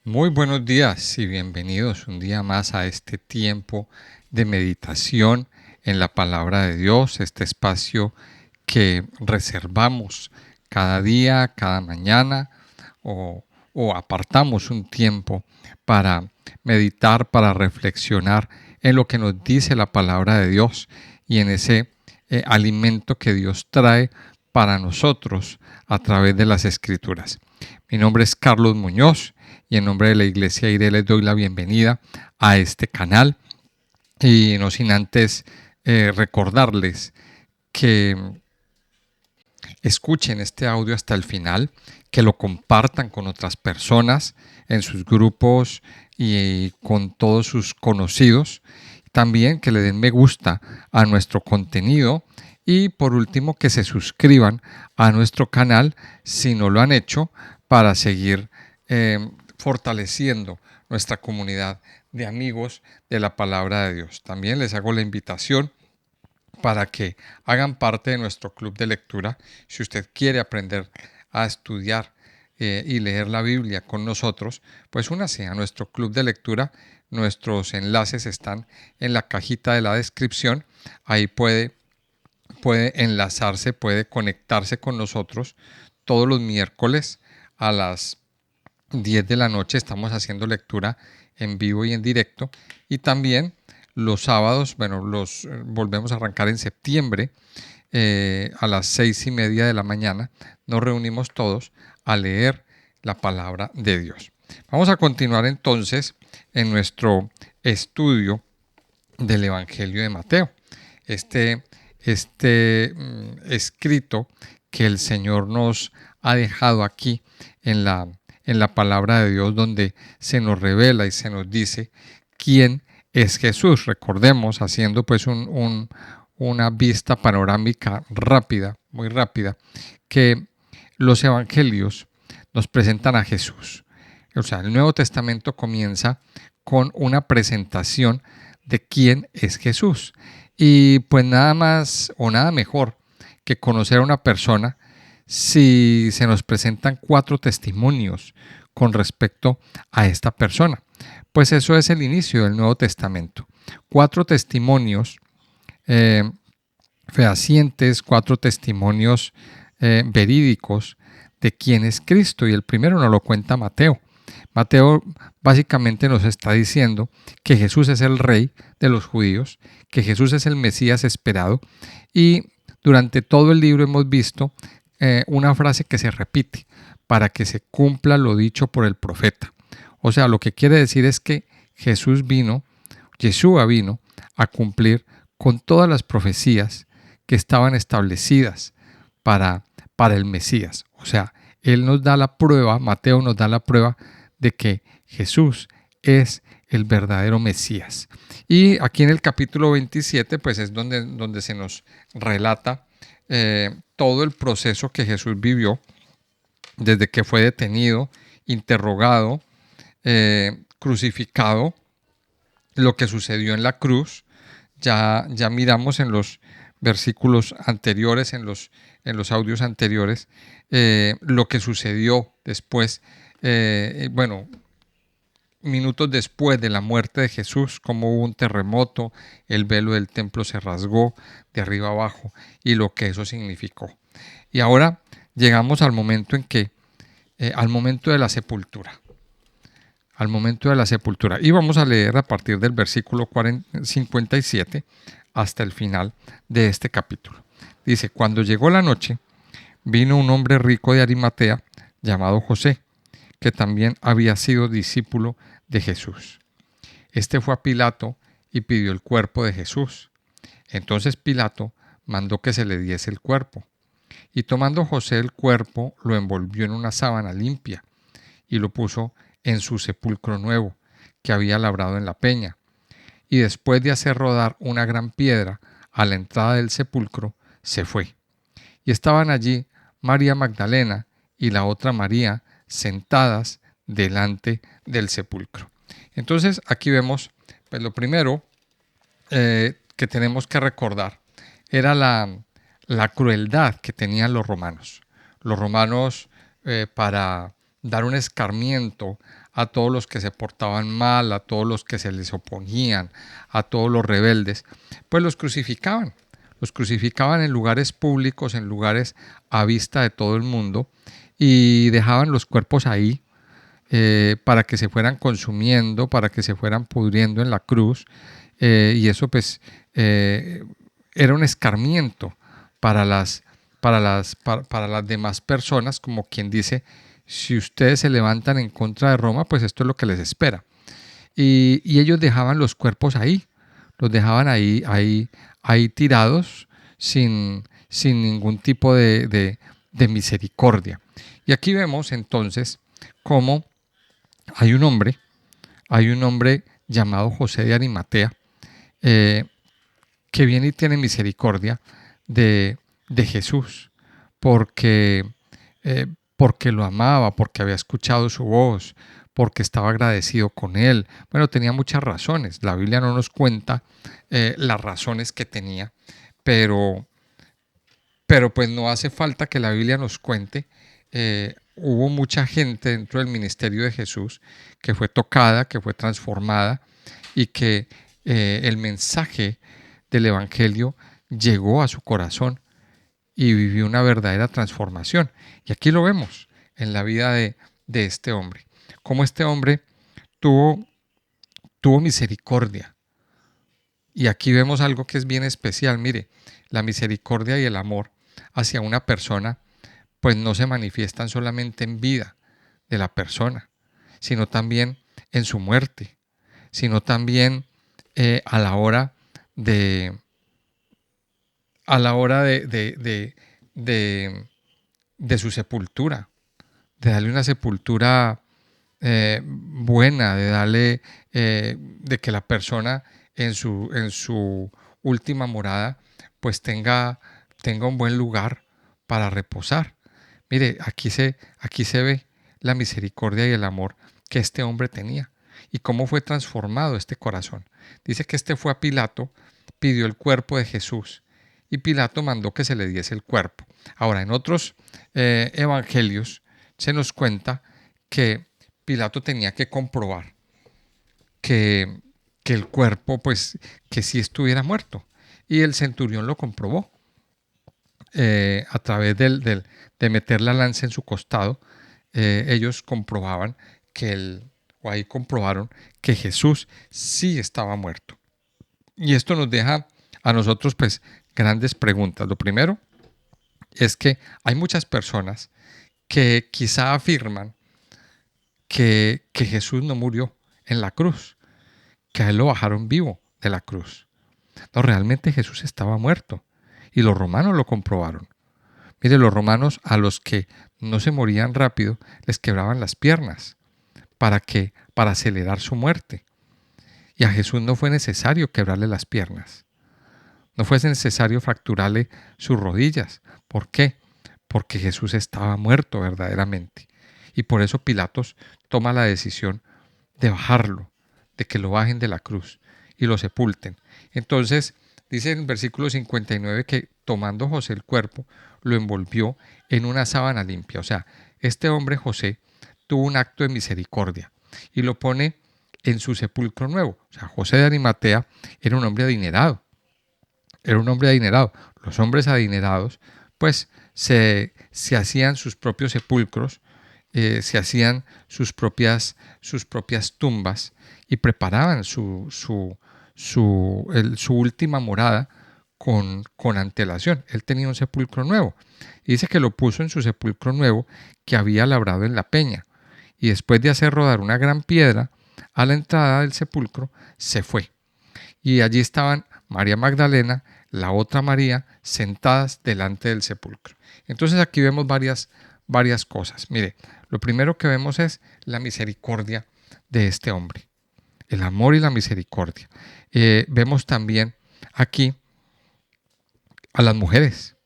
Muy buenos días y bienvenidos un día más a este tiempo de meditación en la palabra de Dios, este espacio que reservamos cada día, cada mañana o, o apartamos un tiempo para meditar, para reflexionar en lo que nos dice la palabra de Dios y en ese alimento que Dios trae para nosotros a través de las Escrituras. Mi nombre es Carlos Muñoz y en nombre de la Iglesia IRE les doy la bienvenida a este canal y no sin antes recordarles que escuchen este audio hasta el final, que lo compartan con otras personas en sus grupos y con todos sus conocidos. También que le den me gusta a nuestro contenido y por último que se suscriban a nuestro canal si no lo han hecho para seguir fortaleciendo nuestra comunidad de amigos de la palabra de Dios. También les hago la invitación para que hagan parte de nuestro club de lectura. Si usted quiere aprender a estudiar y leer la Biblia con nosotros, pues únase a nuestro club de lectura. Nuestros enlaces están en la cajita de la descripción. Ahí puede enlazarse, puede conectarse con nosotros todos los miércoles a las 10 de la noche. Estamos haciendo lectura en vivo y en directo. Y también los sábados, los volvemos a arrancar en septiembre a las 6:30 de la mañana. Nos reunimos todos a leer la palabra de Dios. Vamos a continuar entonces en nuestro estudio del Evangelio de Mateo. Este escrito que el Señor nos ha dejado aquí en la palabra de Dios, donde se nos revela y se nos dice quién es Jesús. Recordemos, haciendo pues una vista panorámica rápida, muy rápida, que los evangelios nos presentan a Jesús. O sea, el Nuevo Testamento comienza con una presentación de quién es Jesús. Y pues nada más o nada mejor que conocer a una persona si se nos presentan 4 testimonios con respecto a esta persona. Pues eso es el inicio del Nuevo Testamento. 4 testimonios fehacientes, 4 testimonios verídicos de quién es Cristo. Y el primero nos lo cuenta Mateo. Mateo básicamente nos está diciendo que Jesús es el rey de los judíos, que Jesús es el Mesías esperado, y durante todo el libro hemos visto una frase que se repite para que se cumpla lo dicho por el profeta. O sea, lo que quiere decir es que Yeshua vino a cumplir con todas las profecías que estaban establecidas para el Mesías. O sea, él nos da la prueba, Mateo nos da la prueba de que Jesús es el verdadero Mesías. Y aquí en el capítulo 27, pues es donde se nos relata todo el proceso que Jesús vivió desde que fue detenido, interrogado, crucificado, lo que sucedió en la cruz. Ya miramos en los versículos anteriores, en los audios anteriores, lo que sucedió después, minutos después de la muerte de Jesús, como hubo un terremoto, el velo del templo se rasgó de arriba abajo y lo que eso significó. Y ahora llegamos al momento al momento de la sepultura. Al momento de la sepultura. Y vamos a leer a partir del versículo 57 hasta el final de este capítulo. Dice: cuando llegó la noche, vino un hombre rico de Arimatea llamado José, que también había sido discípulo de Jesús. Este fue a Pilato y pidió el cuerpo de Jesús. Entonces Pilato mandó que se le diese el cuerpo. Y tomando José el cuerpo, lo envolvió en una sábana limpia y lo puso en su sepulcro nuevo, que había labrado en la peña. Y después de hacer rodar una gran piedra a la entrada del sepulcro, se fue. Y estaban allí María Magdalena y la otra María sentadas delante del sepulcro. Entonces aquí vemos, pues lo primero que tenemos que recordar era la crueldad que tenían los romanos. Los romanos, para dar un escarmiento a todos los que se portaban mal, a todos los que se les oponían, a todos los rebeldes, pues los crucificaban. Los crucificaban en lugares públicos, en lugares a vista de todo el mundo, y dejaban los cuerpos ahí para que se fueran consumiendo, para que se fueran pudriendo en la cruz, y eso pues era un escarmiento para para las demás personas, como quien dice, si ustedes se levantan en contra de Roma, pues esto es lo que les espera. Y ellos dejaban los cuerpos ahí, los dejaban ahí tirados sin ningún tipo de misericordia. Y aquí vemos entonces cómo hay un hombre llamado José de Arimatea, eh, que viene y tiene misericordia de Jesús, porque, eh, porque lo amaba, porque había escuchado su voz, porque estaba agradecido con él. Bueno, tenía muchas razones. La Biblia no nos cuenta las razones que tenía, pero, pero pues no hace falta que la Biblia nos cuente. Hubo mucha gente dentro del ministerio de Jesús que fue tocada, que fue transformada y que el mensaje del Evangelio llegó a su corazón y vivió una verdadera transformación. Y aquí lo vemos en la vida de este hombre. Cómo este hombre tuvo, tuvo misericordia. Y aquí vemos algo que es bien especial. Mire, la misericordia y el amor hacia una persona pues no se manifiestan solamente en vida de la persona, sino también en su muerte, sino también a la hora de a la hora de su sepultura, de darle una sepultura buena, de darle, de que la persona en su última morada, pues tenga un buen lugar para reposar. Mire, aquí se ve la misericordia y el amor que este hombre tenía y cómo fue transformado este corazón. Dice que este fue a Pilato, pidió el cuerpo de Jesús y Pilato mandó que se le diese el cuerpo. Ahora, en otros evangelios se nos cuenta que Pilato tenía que comprobar que, que el cuerpo, pues, que sí estuviera muerto. Y el centurión lo comprobó a través de meter la lanza en su costado. Ellos comprobaban o ahí comprobaron que Jesús sí estaba muerto. Y esto nos deja a nosotros, pues, grandes preguntas. Lo primero es que hay muchas personas que quizá afirman que Jesús no murió en la cruz, que a él lo bajaron vivo de la cruz. No, realmente Jesús estaba muerto y los romanos lo comprobaron. Mire, los romanos a los que no se morían rápido les quebraban las piernas. ¿Para qué? Para acelerar su muerte. Y a Jesús no fue necesario quebrarle las piernas. No fue necesario fracturarle sus rodillas. ¿Por qué? Porque Jesús estaba muerto verdaderamente. Y por eso Pilatos toma la decisión de bajarlo, de que lo bajen de la cruz y lo sepulten. Entonces, dice en el versículo 59 que tomando José el cuerpo, lo envolvió en una sábana limpia. O sea, este hombre José tuvo un acto de misericordia y lo pone en su sepulcro nuevo. O sea, José de Arimatea era un hombre adinerado. Era un hombre adinerado. Los hombres adinerados, pues, se hacían sus propios sepulcros, se hacían sus propias tumbas y preparaban su última morada con antelación. Él tenía un sepulcro nuevo. Y dice que lo puso en su sepulcro nuevo que había labrado en la peña. Y después de hacer rodar una gran piedra a la entrada del sepulcro, se fue. Y allí estaban María Magdalena, la otra María, sentadas delante del sepulcro. Entonces aquí vemos varias cosas. Mire, lo primero que vemos es la misericordia de este hombre, el amor y la misericordia. Vemos también aquí a las mujeres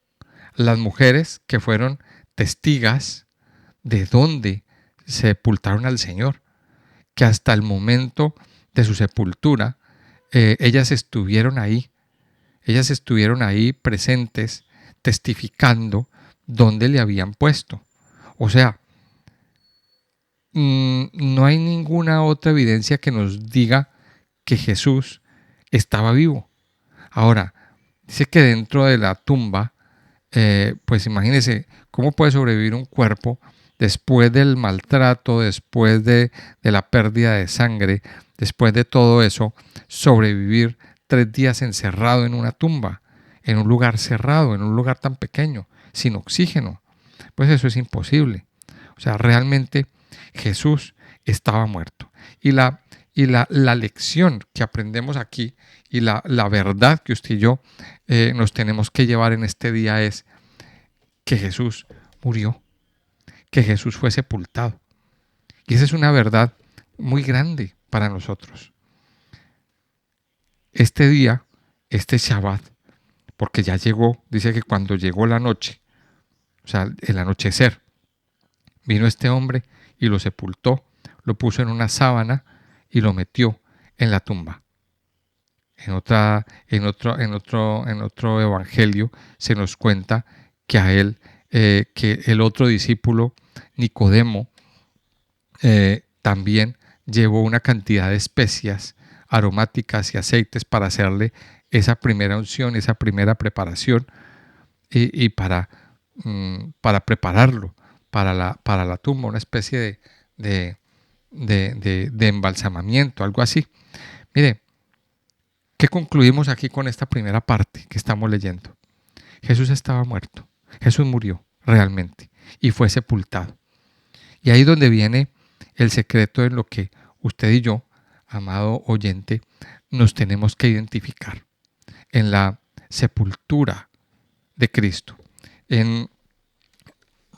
que fueron testigas de dónde sepultaron al Señor, que hasta el momento de su sepultura, ellas estuvieron ahí presentes, testificando dónde le habían puesto. O sea, no hay ninguna otra evidencia que nos diga que Jesús estaba vivo. Ahora, dice que dentro de la tumba, pues imagínense cómo puede sobrevivir un cuerpo después del maltrato, después de la pérdida de sangre, después de todo eso, sobrevivir 3 días encerrado en una tumba, en un lugar cerrado, en un lugar tan pequeño, sin oxígeno. Pues eso es imposible. O sea, realmente Jesús estaba muerto. Y la lección que aprendemos aquí y la verdad que usted y yo nos tenemos que llevar en este día es que Jesús murió, que Jesús fue sepultado. Y esa es una verdad muy grande para nosotros. Este día, este Shabbat, porque ya llegó, dice que cuando llegó la noche, o sea, el anochecer, vino este hombre y lo sepultó, lo puso en una sábana y lo metió en la tumba. En otro evangelio se nos cuenta que a él, que el otro discípulo, Nicodemo, también llevó una cantidad de especias aromáticas y aceites para hacerle esa primera unción, esa primera preparación y para prepararlo para la tumba, una especie de embalsamamiento, algo así. Mire, ¿qué concluimos aquí con esta primera parte que estamos leyendo? Jesús estaba muerto, Jesús murió realmente y fue sepultado. Y ahí es donde viene el secreto en lo que usted y yo, amado oyente, nos tenemos que identificar en la sepultura de Cristo. En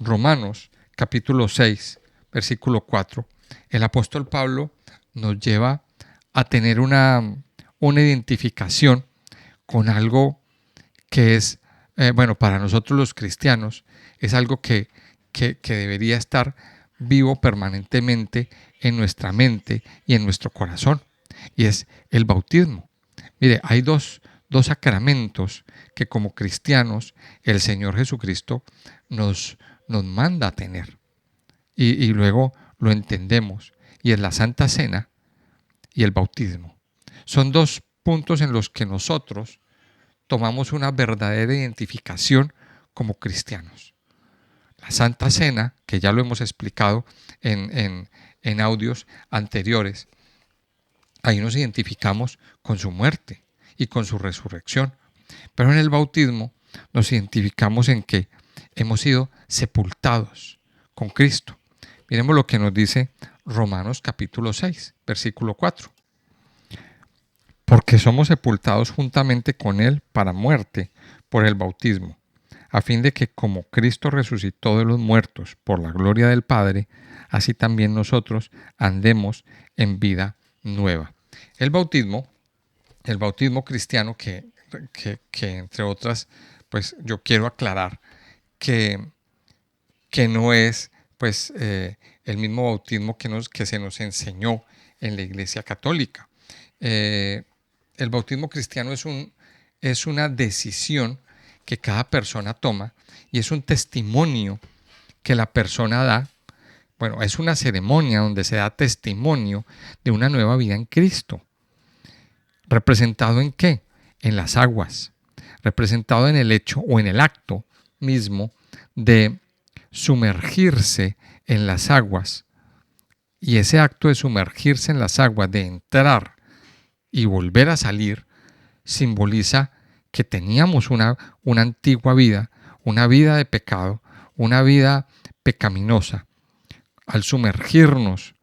Romanos capítulo 6, versículo 4, el apóstol Pablo nos lleva a tener una identificación con algo que es, bueno, para nosotros los cristianos, es algo que debería estar vivo permanentemente en nuestra mente y en nuestro corazón, y es el bautismo. Mire, hay dos sacramentos que como cristianos el Señor Jesucristo nos manda a tener, y luego lo entendemos, y es la Santa Cena y el bautismo. Son dos puntos en los que nosotros tomamos una verdadera identificación como cristianos. La Santa Cena, que ya lo hemos explicado en audios anteriores, ahí nos identificamos con su muerte y con su resurrección. Pero en el bautismo nos identificamos en que hemos sido sepultados con Cristo. Miremos lo que nos dice Romanos capítulo 6, versículo 4. Porque somos sepultados juntamente con Él para muerte por el bautismo, a fin de que como Cristo resucitó de los muertos por la gloria del Padre, así también nosotros andemos en vida nueva. El bautismo cristiano que entre otras, pues yo quiero aclarar que no es pues el mismo bautismo que se nos enseñó en la Iglesia Católica. El bautismo cristiano es una decisión que cada persona toma y es un testimonio que la persona da. Bueno, es una ceremonia donde se da testimonio de una nueva vida en Cristo. ¿Representado en qué? En las aguas. Representado en el hecho o en el acto mismo de sumergirse en las aguas. Y ese acto de sumergirse en las aguas, de entrar y volver a salir, simboliza que teníamos una antigua vida, una vida de pecado, una vida pecaminosa. Al sumergirnos,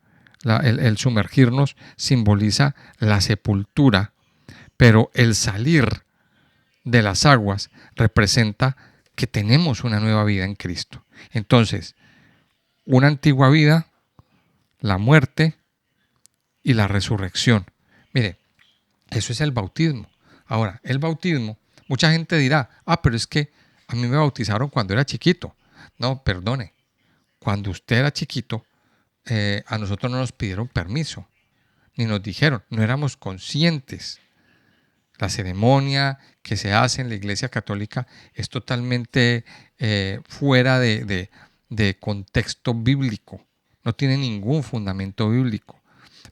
el sumergirnos simboliza la sepultura, pero el salir de las aguas representa que tenemos una nueva vida en Cristo. Entonces, una antigua vida, la muerte y la resurrección. Mire, eso es el bautismo. Ahora, el bautismo, mucha gente dirá, pero es que a mí me bautizaron cuando era chiquito. No, perdone, cuando usted era chiquito, a nosotros no nos pidieron permiso, ni nos dijeron, no éramos conscientes. La ceremonia que se hace en la Iglesia Católica es totalmente fuera de contexto bíblico, No tiene ningún fundamento bíblico.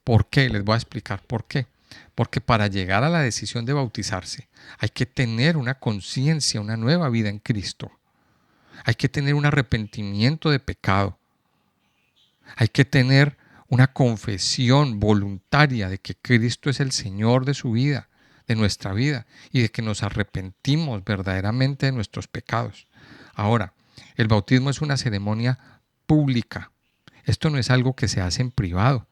¿Por qué? Les voy a explicar por qué. Porque para llegar a la decisión de bautizarse hay que tener una conciencia, una nueva vida en Cristo. Hay que tener un arrepentimiento de pecado. Hay que tener una confesión voluntaria de que Cristo es el Señor de su vida, de nuestra vida, y de que nos arrepentimos verdaderamente de nuestros pecados. Ahora, el bautismo es una ceremonia pública. Esto no es algo que se hace en privado,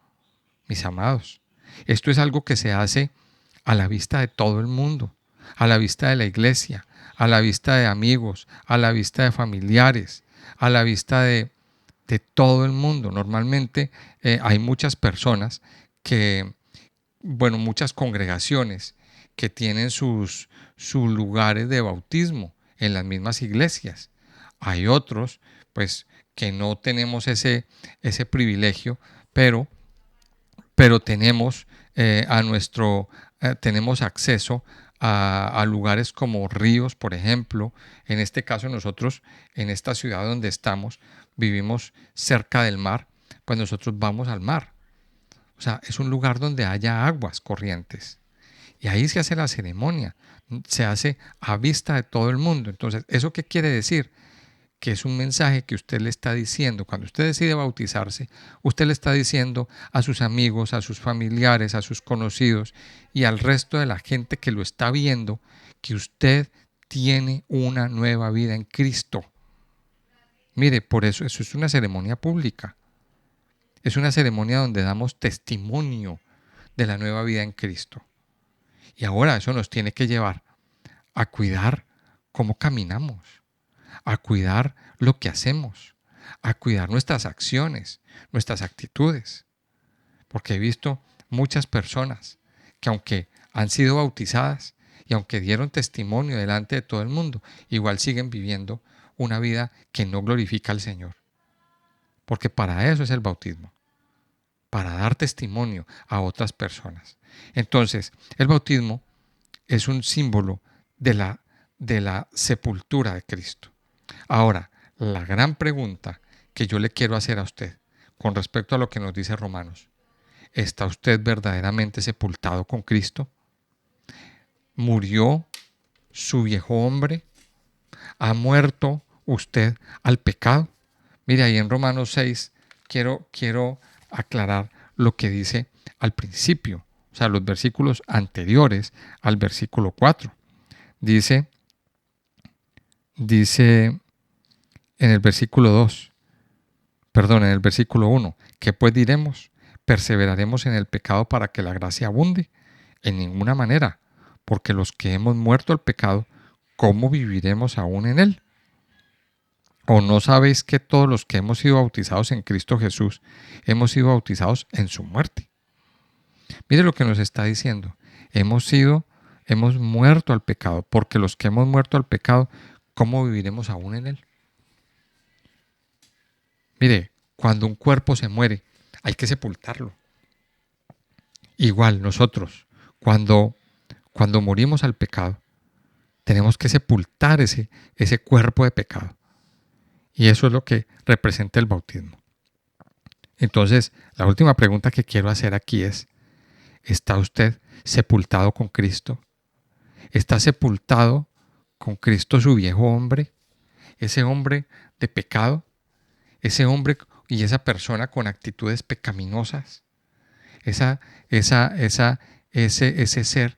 mis amados. Esto es algo que se hace a la vista de todo el mundo, a la vista de la iglesia, a la vista de amigos, a la vista de familiares, a la vista de todo el mundo. Normalmente hay muchas personas que, muchas congregaciones que tienen sus lugares de bautismo en las mismas iglesias. Hay otros, pues, que no tenemos ese privilegio, pero tenemos tenemos acceso a lugares como ríos, por ejemplo. En este caso nosotros, en esta ciudad donde estamos, vivimos cerca del mar, pues nosotros vamos al mar. O sea, es un lugar donde haya aguas corrientes. Y ahí se hace la ceremonia, se hace a vista de todo el mundo. Entonces, ¿eso qué quiere decir? Que es un mensaje que usted le está diciendo. Cuando usted decide bautizarse, usted le está diciendo a sus amigos, a sus familiares, a sus conocidos y al resto de la gente que lo está viendo, que usted tiene una nueva vida en Cristo. Mire, por eso es una ceremonia pública. Es una ceremonia donde damos testimonio de la nueva vida en Cristo. Y ahora eso nos tiene que llevar a cuidar cómo caminamos, a cuidar lo que hacemos, a cuidar nuestras acciones, nuestras actitudes. Porque he visto muchas personas que, aunque han sido bautizadas y aunque dieron testimonio delante de todo el mundo, igual siguen viviendo una vida que no glorifica al Señor. Porque para eso es el bautismo, para dar testimonio a otras personas. Entonces, el bautismo es un símbolo de la sepultura de Cristo. Ahora, la gran pregunta que yo le quiero hacer a usted con respecto a lo que nos dice Romanos: ¿está usted verdaderamente sepultado con Cristo? ¿Murió su viejo hombre? ¿Ha muerto usted al pecado? Mire, ahí en Romanos 6 quiero aclarar lo que dice al principio, o sea, los versículos anteriores al versículo 4. Dice en el versículo 2, en el versículo 1, ¿qué pues diremos? ¿Perseveraremos en el pecado para que la gracia abunde? En ninguna manera, porque los que hemos muerto al pecado, ¿cómo viviremos aún en él? ¿O no sabéis que todos los que hemos sido bautizados en Cristo Jesús, hemos sido bautizados en su muerte? Mire lo que nos está diciendo. Hemos muerto al pecado, porque los que hemos muerto al pecado, ¿cómo viviremos aún en él? Mire, cuando un cuerpo se muere, hay que sepultarlo. Igual nosotros, cuando morimos al pecado, tenemos que sepultar ese cuerpo de pecado. Y eso es lo que representa el bautismo. Entonces, la última pregunta que quiero hacer aquí es: ¿está usted sepultado con Cristo? ¿Está sepultado con Cristo su viejo hombre? Ese hombre de pecado, ese hombre y esa persona con actitudes pecaminosas, ese ser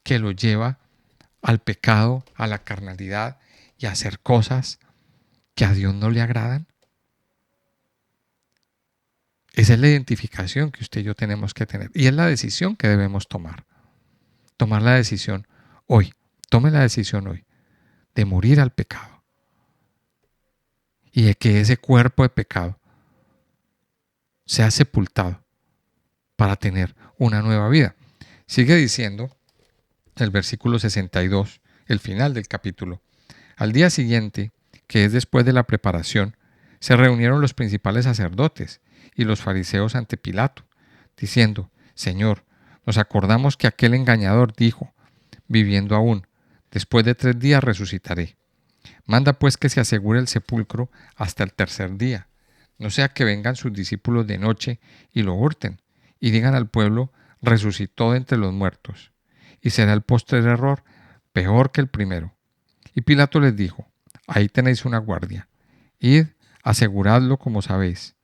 que lo lleva al pecado, a la carnalidad y a hacer cosas que a Dios no le agradan. Esa es la identificación que usted y yo tenemos que tener. Y es la decisión que debemos tomar. Tomar la decisión hoy. Tome la decisión hoy de morir al pecado. Y de que ese cuerpo de pecado sea sepultado para tener una nueva vida. Sigue diciendo el versículo 62, el final del capítulo: al día siguiente, que es después de la preparación, se reunieron los principales sacerdotes y los fariseos ante Pilato, diciendo: Señor, nos acordamos que aquel engañador dijo, viviendo aún, después de 3 días resucitaré. Manda pues que se asegure el sepulcro hasta el tercer día, no sea que vengan sus discípulos de noche y lo hurten, y digan al pueblo, resucitó de entre los muertos, y será el postrer error peor que el primero. Y Pilato les dijo, ahí tenéis una guardia, id, aseguradlo como sabéis.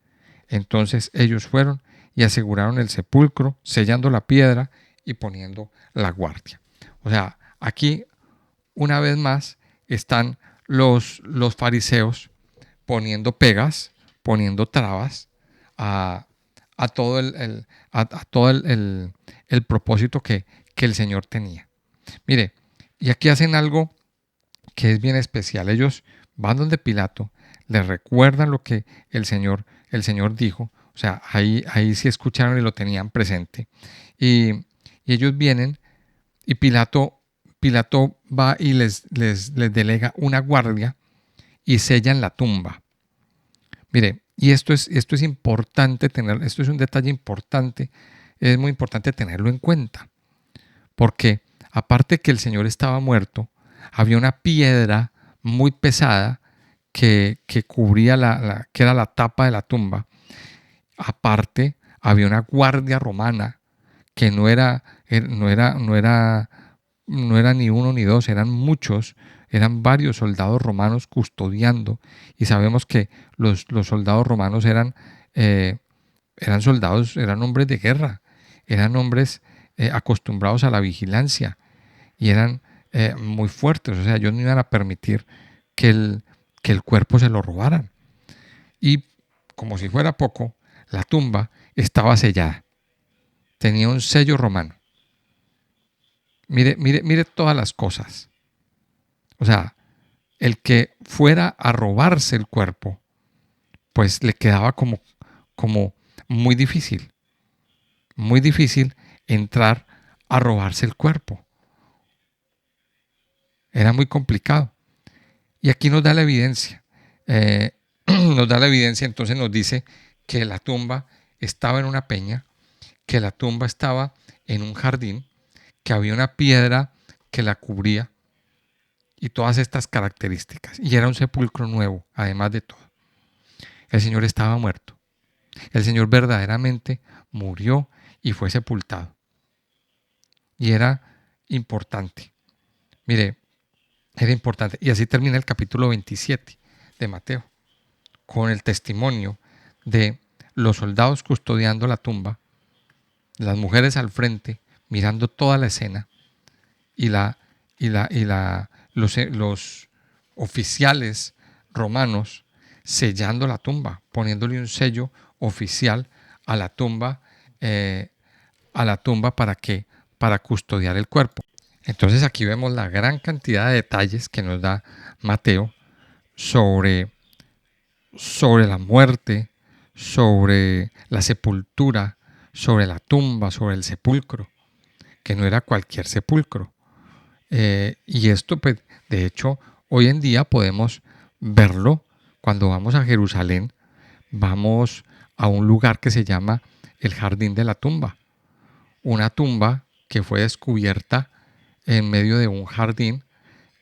Entonces ellos fueron y aseguraron el sepulcro, sellando la piedra y poniendo la guardia. O sea, aquí una vez más están los fariseos poniendo pegas, poniendo trabas a, a todo a todo el propósito que el Señor tenía. Mire, y aquí hacen algo que es bien especial. Ellos van donde Pilato, le recuerdan lo que el Señor dijo, o sea, ahí sí escucharon y lo tenían presente. Y ellos vienen y Pilato va y les delega una guardia y sellan la tumba. Mire, y esto es importante esto es un detalle importante, es muy importante tenerlo en cuenta, porque aparte que el Señor estaba muerto, había una piedra muy pesada que cubría que era la tapa de la tumba. Aparte, había una guardia romana que no era ni uno ni dos, eran muchos, eran varios soldados romanos custodiando, y sabemos que los soldados romanos eh, eran hombres de guerra, eran hombres acostumbrados a la vigilancia y eran muy fuertes, o sea, ellos no iban a permitir que que el cuerpo se lo robaran. Y como si fuera poco, la tumba estaba sellada, tenía un sello romano. Mire todas las cosas. O sea, el que fuera a robarse el cuerpo, pues le quedaba como muy difícil entrar a robarse el cuerpo. Era muy complicado. Y aquí nos da la evidencia. Nos da la evidencia, entonces nos dice que la tumba estaba en una peña, que la tumba estaba en un jardín, que había una piedra que la cubría y todas estas características. Y era un sepulcro nuevo, además de todo. El Señor estaba muerto. El Señor verdaderamente murió y fue sepultado. Y era importante. Mire, era importante. Y así termina el capítulo 27 de Mateo, con el testimonio de los soldados custodiando la tumba, las mujeres al frente, mirando toda la escena, y los oficiales romanos sellando la tumba, poniéndole un sello oficial a eh, la tumba para custodiar el cuerpo. Entonces aquí vemos la gran cantidad de detalles que nos da Mateo sobre, sobre la muerte, sobre la sepultura, sobre la tumba, sobre el sepulcro, que no era cualquier sepulcro. Y esto, pues, de hecho, hoy en día podemos verlo cuando vamos a Jerusalén. Vamos a un lugar que se llama el Jardín de la Tumba. Una tumba que fue descubierta en medio de un jardín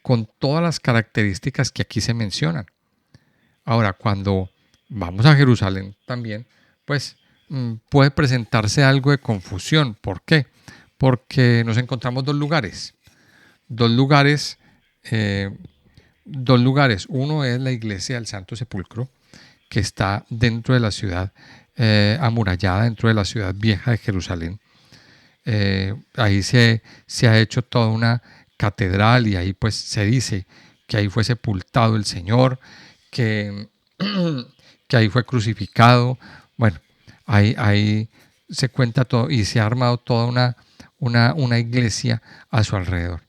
con todas las características que aquí se mencionan. Ahora, cuando vamos a Jerusalén también, pues puede presentarse algo de confusión. ¿Por qué? Porque nos encontramos dos lugares. Dos lugares, eh, dos lugares. Uno es la iglesia del Santo Sepulcro, que está dentro de la ciudad amurallada, dentro de la ciudad vieja de Jerusalén. Ahí se ha hecho toda una catedral y ahí pues se dice que ahí fue sepultado el Señor, que, que ahí fue crucificado. Bueno, ahí se cuenta todo y se ha armado toda una iglesia a su alrededor.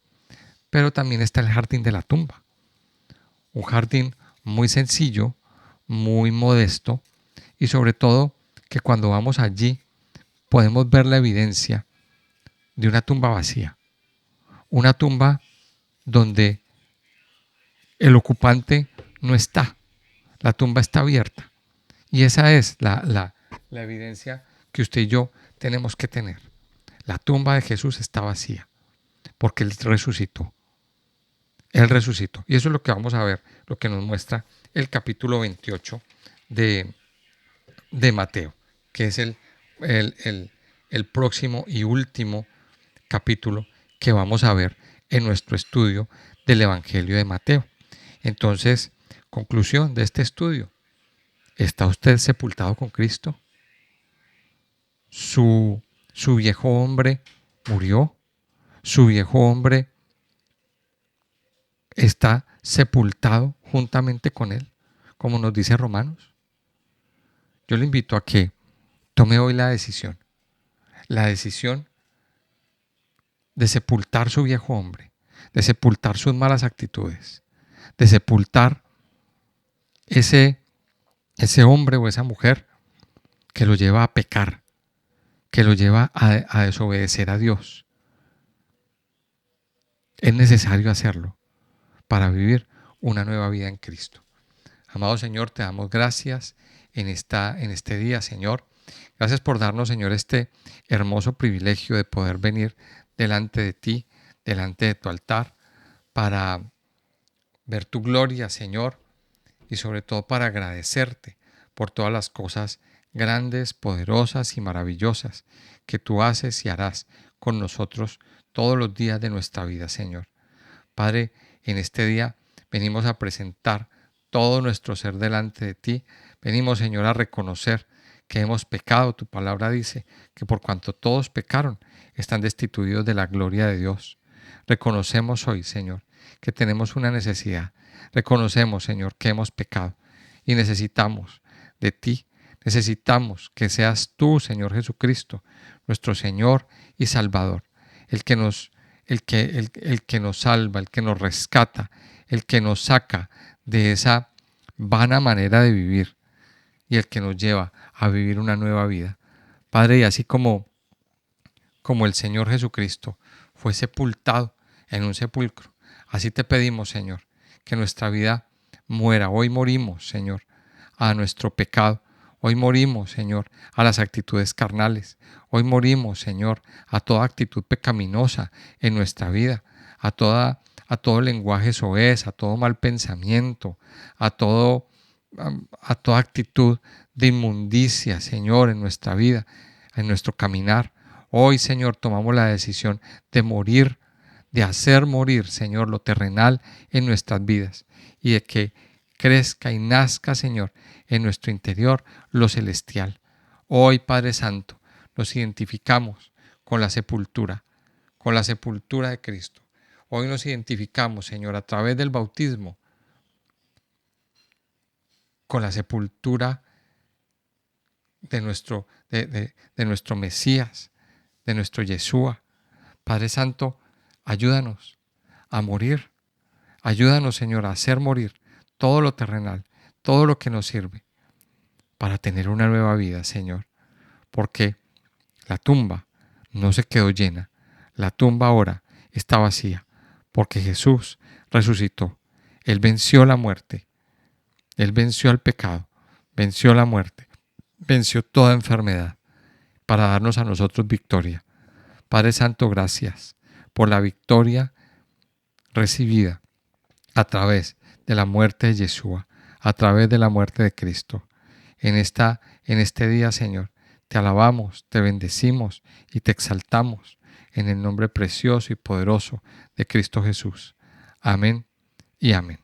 Pero también está el jardín de la tumba, un jardín muy sencillo, muy modesto y sobre todo que cuando vamos allí podemos ver la evidencia de una tumba vacía, una tumba donde el ocupante no está, la tumba está abierta. Y esa es la evidencia que usted y yo tenemos que tener. La tumba de Jesús está vacía, porque Él resucitó. Él resucitó. Y eso es lo que vamos a ver, lo que nos muestra el capítulo 28 de de Mateo, que es el, el- el próximo y último capítulo que vamos a ver en nuestro estudio del Evangelio de Mateo. Entonces, conclusión de este estudio: ¿está usted sepultado con Cristo? ¿Su, su viejo hombre murió? ¿Su viejo hombre está sepultado juntamente con él, como nos dice Romanos? Yo le invito a que tome hoy la decisión de sepultar su viejo hombre, de sepultar sus malas actitudes, de sepultar ese, ese hombre o esa mujer que lo lleva a pecar, que lo lleva a desobedecer a Dios. Es necesario hacerlo para vivir una nueva vida en Cristo. Amado Señor, te damos gracias en este día, Señor. Gracias por darnos, Señor, este hermoso privilegio de poder venir delante de ti, delante de tu altar, para ver tu gloria, Señor, y sobre todo para agradecerte por todas las cosas grandes, poderosas y maravillosas que tú haces y harás con nosotros todos los días de nuestra vida, Señor. Padre, en este día venimos a presentar todo nuestro ser delante de ti. Venimos, Señor, a reconocer que hemos pecado. Tu palabra dice que por cuanto todos pecaron, están destituidos de la gloria de Dios. Reconocemos hoy, Señor, que tenemos una necesidad. Reconocemos, Señor, que hemos pecado y necesitamos de ti. Necesitamos que seas tú, Señor Jesucristo, nuestro Señor y Salvador, el que nos el que nos salva, el que nos rescata, el que nos saca de esa vana manera de vivir y el que nos lleva a vivir una nueva vida. Padre, y así como el Señor Jesucristo fue sepultado en un sepulcro, así te pedimos, Señor, que nuestra vida muera. Hoy morimos, Señor, a nuestro pecado. Hoy morimos, Señor, a las actitudes carnales. Hoy morimos, Señor, a toda actitud pecaminosa en nuestra vida, a todo lenguaje soez, a todo mal pensamiento, a todo, a toda actitud de inmundicia, Señor, en nuestra vida, en nuestro caminar. Hoy, Señor, tomamos la decisión de morir, de hacer morir, Señor, lo terrenal en nuestras vidas y de que crezca y nazca, Señor, en nuestro interior lo celestial. Hoy, Padre Santo, nos identificamos con la sepultura de Cristo. Hoy nos identificamos, Señor, a través del bautismo, con la sepultura de nuestro Mesías, de nuestro Yeshua. Padre Santo, ayúdanos a morir. Ayúdanos, Señor, a hacer morir todo lo terrenal, todo lo que nos sirve para tener una nueva vida, Señor. Porque la tumba no se quedó llena. La tumba ahora está vacía. Porque Jesús resucitó. Él venció la muerte. Él venció al pecado. Venció la muerte. Venció toda enfermedad para darnos a nosotros victoria. Padre Santo, gracias por la victoria recibida a través de la muerte de Yeshua, a través de la muerte de Cristo. En este día, Señor, te alabamos, te bendecimos y te exaltamos en el nombre precioso y poderoso de Cristo Jesús. Amén y amén.